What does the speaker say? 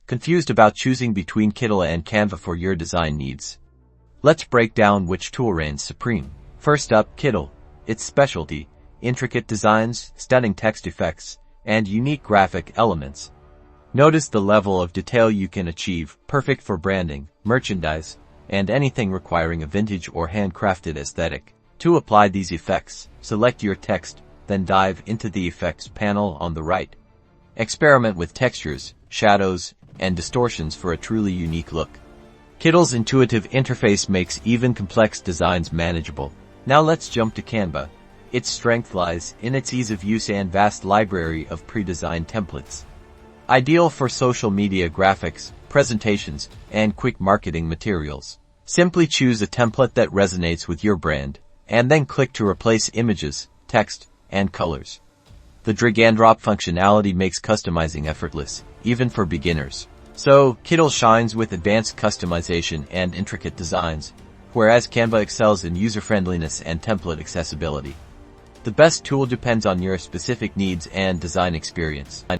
Confused about choosing between Kittl and Canva for your design needs? Let's break down which tool reigns supreme. First up, Kittl. Its specialty: intricate designs, stunning text effects, and unique graphic elements. Notice the level of detail you can achieve, perfect for branding, merchandise, and anything requiring a vintage or handcrafted aesthetic. To apply these effects, select your text, then dive into the Effects panel on the right. Experiment with textures, shadows, and distortions for a truly unique look. Kittl's intuitive interface makes even complex designs manageable. Now let's jump to Canva. Its strength lies in its ease of use and vast library of pre-designed templates. Ideal for social media graphics, presentations, and quick marketing materials. Simply choose a template that resonates with your brand, and then click to replace images, text, and colors. The drag-and-drop functionality makes customizing effortless, even for beginners. So, Kittl shines with advanced customization and intricate designs, whereas Canva excels in user-friendliness and template accessibility. The best tool depends on your specific needs and design experience.